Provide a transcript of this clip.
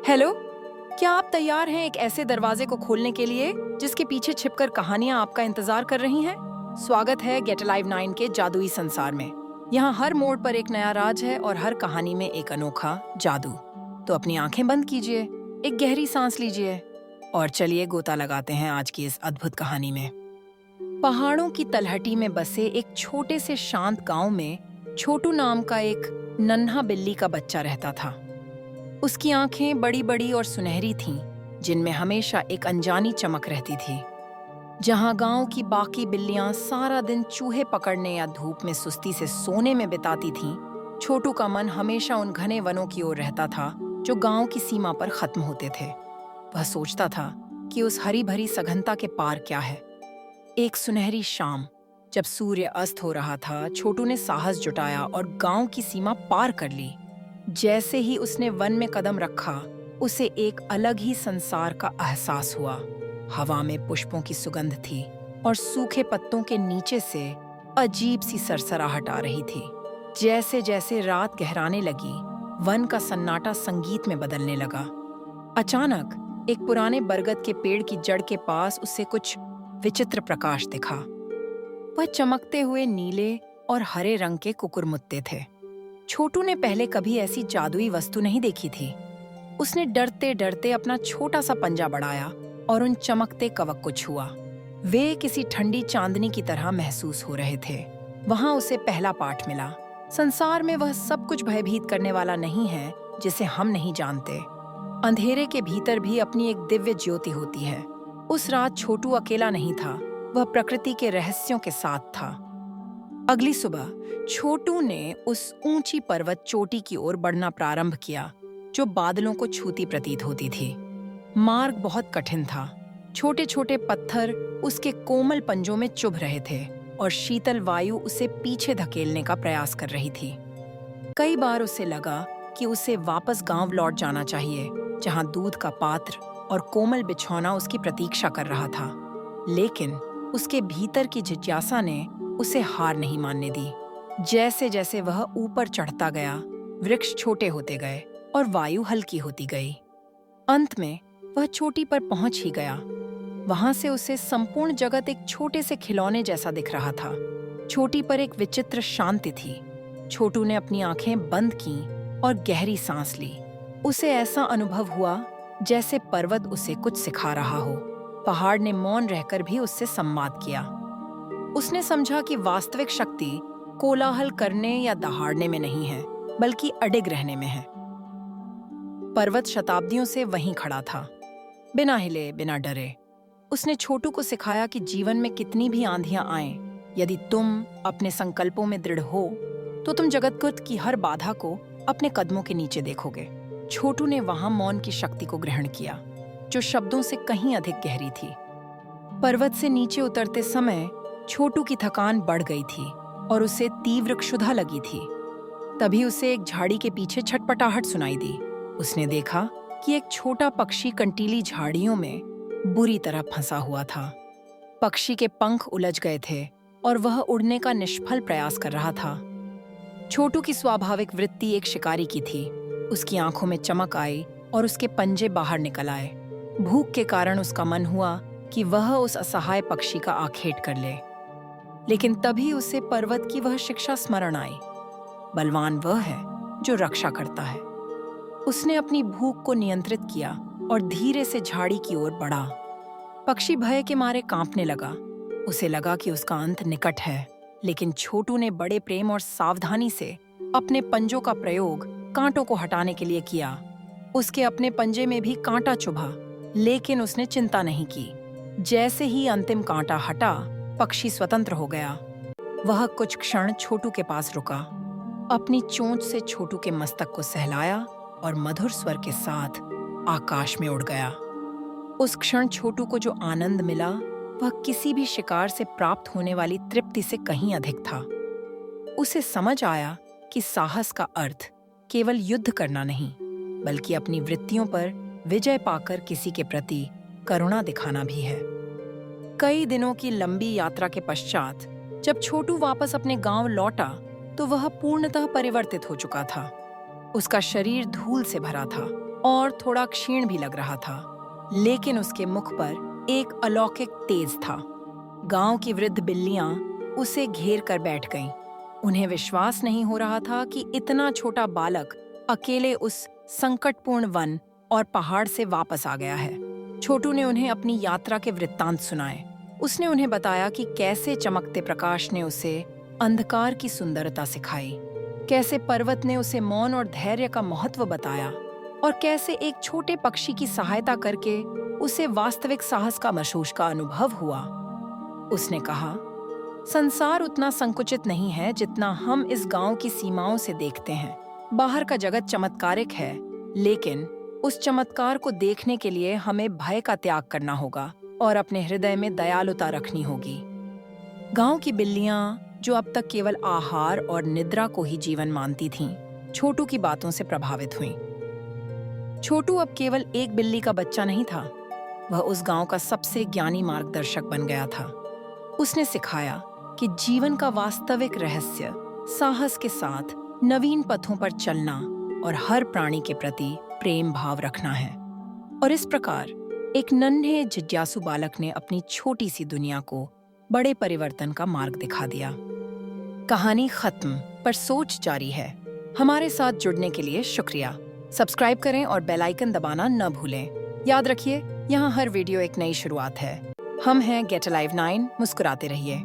Hello, क्या आप तैयार हैं एक ऐसे दरवाजे को खोलने के लिए जिसके पीछे छिपकर कहानियां आपका इंतजार कर रही हैं? स्वागत है गेट अलाइव 9 के जादुई संसार में। यहाँ हर मोड़ पर एक नया राज है और हर कहानी में एक अनोखा जादू। तो अपनी आंखें बंद कीजिए, एक गहरी सांस लीजिए और चलिए गोता लगाते हैं आज की इस अद्भुत कहानी में। पहाड़ों की तलहटी में बसे एक छोटे से शांत गांव में छोटू नाम का एक नन्हा बिल्ली का बच्चा रहता था। उसकी आंखें बड़ी बड़ी और सुनहरी थीं, जिनमें हमेशा एक अनजानी चमक रहती थी। जहां गांव की बाकी बिल्लियां सारा दिन चूहे पकड़ने या धूप में सुस्ती से सोने में बिताती थीं, छोटू का मन हमेशा उन घने वनों की ओर रहता था जो गांव की सीमा पर खत्म होते थे। वह सोचता था कि उस हरी भरी सघनता के पार क्या है। एक सुनहरी शाम, जब सूर्य अस्त हो रहा था, छोटू ने साहस जुटाया और गांव की सीमा पार कर ली। जैसे ही उसने वन में कदम रखा, उसे एक अलग ही संसार का एहसास हुआ। हवा में पुष्पों की सुगंध थी और सूखे पत्तों के नीचे से अजीब सी सरसराहट आ रही थी। जैसे जैसे रात गहराने लगी, वन का सन्नाटा संगीत में बदलने लगा। अचानक एक पुराने बरगद के पेड़ की जड़ के पास उसे कुछ विचित्र प्रकाश दिखा। वह चमकते हुए नीले और हरे रंग के कुकुरमुत्ते थे। छोटू ने पहले कभी ऐसी जादुई वस्तु नहीं देखी थी। उसने डरते डरते अपना छोटा सा पंजा बढ़ाया और उन चमकते कवक को छुआ। वे किसी ठंडी चांदनी की तरह महसूस हो रहे थे। वहां उसे पहला पाठ मिला। संसार में वह सब कुछ भयभीत करने वाला नहीं है जिसे हम नहीं जानते। अंधेरे के भीतर भी अपनी एक दिव्य ज्योति होती है। उस रात छोटू अकेला नहीं था, वह प्रकृति के रहस्यों के साथ था। अगली सुबह छोटू ने उस ऊंची पर्वत चोटी की ओर बढ़ना प्रारंभ किया, जो बादलों को छूती प्रतीत होती थी। मार्ग बहुत कठिन था। छोटे छोटे पत्थर उसके कोमल पंजों में चुभ रहे थे और शीतल वायु उसे पीछे धकेलने का प्रयास कर रही थी। कई बार उसे लगा कि उसे वापस गांव लौट जाना चाहिए, जहां दूध का पात्र और कोमल बिछौना उसकी प्रतीक्षा कर रहा था। लेकिन उसके भीतर की जिज्ञासा ने उसे हार नहीं मानने दी। जैसे जैसे वह ऊपर चढ़ता गया, वृक्ष छोटे होते गए और वायु हल्की होती गई। अंत में वह चोटी पर पहुंच ही गया। वहां से उसे संपूर्ण जगत एक छोटे से खिलौने जैसा दिख रहा था। चोटी पर एक विचित्र शांति थी। छोटू ने अपनी आंखें बंद की और गहरी सांस ली। उसे ऐसा अनुभव हुआ जैसे पर्वत उसे कुछ सिखा रहा हो। पहाड़ ने मौन रहकर भी उससे संवाद किया। उसने समझा कि वास्तविक शक्ति कोलाहल करने या दहाड़ने में नहीं है, बल्कि अडिग रहने में है। पर्वत शताब्दियों से वहीं खड़ा था, बिना हिले, बिना डरे। उसने छोटू को सिखाया कि जीवन में कितनी भी आंधियां आएं, यदि तुम अपने संकल्पों में दृढ़ हो, तो तुम जगत की हर बाधा को अपने कदमों के नीचे देखोगे। छोटू ने वहां मौन की शक्ति को ग्रहण किया, जो शब्दों से कहीं अधिक गहरी थी। पर्वत से नीचे उतरते समय छोटू की थकान बढ़ गई थी और उसे तीव्र क्षुधा लगी थी। तभी उसे एक झाड़ी के पीछे छटपटाहट सुनाई दी। उसने देखा कि एक छोटा पक्षी कंटीली झाड़ियों में बुरी तरह फंसा हुआ था। पक्षी के पंख उलझ गए थे और वह उड़ने का निष्फल प्रयास कर रहा था। छोटू की स्वाभाविक वृत्ति एक शिकारी की थी। उसकी आंखों में चमक आई और उसके पंजे बाहर निकल आए। भूख के कारण उसका मन हुआ कि वह उस असहाय पक्षी का आखेट कर ले। लेकिन तभी उसे पर्वत की वह शिक्षा स्मरण आई। बलवान वह है जो रक्षा करता है। उसने अपनी भूख को नियंत्रित किया और धीरे से झाड़ी की ओर बढ़ा। पक्षी भय के मारे कांपने लगा। उसे लगा कि उसका अंत निकट है, लेकिन छोटू ने बड़े प्रेम और सावधानी से अपने पंजों का प्रयोग कांटों को हटाने के लिए किया। उसके अपने पंजे में भी कांटा चुभा, लेकिन उसने चिंता नहीं की। जैसे ही अंतिम कांटा हटा, पक्षी स्वतंत्र हो गया। वह कुछ क्षण छोटू के पास रुका, अपनी चोंच से छोटू के मस्तक को सहलाया और मधुर स्वर के साथ आकाश में उड़ गया। उस क्षण छोटू को जो आनंद मिला, वह किसी भी शिकार से प्राप्त होने वाली तृप्ति से कहीं अधिक था। उसे समझ आया कि साहस का अर्थ केवल युद्ध करना नहीं, बल्कि अपनी वृत्तियों पर विजय पाकर किसी के प्रति करुणा दिखाना भी है। कई दिनों की लंबी यात्रा के पश्चात जब छोटू वापस अपने गांव लौटा, तो वह पूर्णतः परिवर्तित हो चुका था। उसका शरीर धूल से भरा था और थोड़ा क्षीण भी लग रहा था, लेकिन उसके मुख पर एक अलौकिक तेज था। गांव की वृद्ध बिल्लियां उसे घेर कर बैठ गईं। उन्हें विश्वास नहीं हो रहा था कि इतना छोटा बालक अकेले उस संकटपूर्ण वन और पहाड़ से वापस आ गया है। छोटू ने उन्हें अपनी यात्रा के वृत्तांत सुनाए। उसने उन्हें बताया कि कैसे चमकते प्रकाश ने उसे अंधकार की सुंदरता सिखाई, कैसे पर्वत ने उसे मौन और धैर्य का महत्व बताया, और कैसे एक छोटे पक्षी की सहायता करके उसे वास्तविक साहस का महसूस का अनुभव हुआ। उसने कहा, संसार उतना संकुचित नहीं है जितना हम इस गांव की सीमाओं से देखते हैं। बाहर का जगत चमत्कारिक है, लेकिन उस चमत्कार को देखने के लिए हमें भय का त्याग करना होगा और अपने हृदय में दयालुता रखनी होगी। गांव की बिल्लियां, जो अब तक केवल आहार और निद्रा को ही जीवन मानती थीं, छोटू की बातों से प्रभावित हुईं। छोटू अब केवल एक बिल्ली का बच्चा नहीं था, वह उस गांव का सबसे ज्ञानी मार्गदर्शक बन गया था। उसने सिखाया कि जीवन का वास्तविक रहस्य साहस के साथ नवीन पथों पर चलना और हर प्राणी के प्रति प्रेम भाव रखना है। और इस प्रकार एक नन्हे जिज्ञासु बालक ने अपनी छोटी सी दुनिया को बड़े परिवर्तन का मार्ग दिखा दिया। कहानी खत्म, पर सोच जारी है। हमारे साथ जुड़ने के लिए शुक्रिया। सब्सक्राइब करें और बेल आइकन दबाना न भूलें। याद रखिए, यहाँ हर वीडियो एक नई शुरुआत है। हम हैं गेट अलाइव 9। मुस्कुराते रहिए।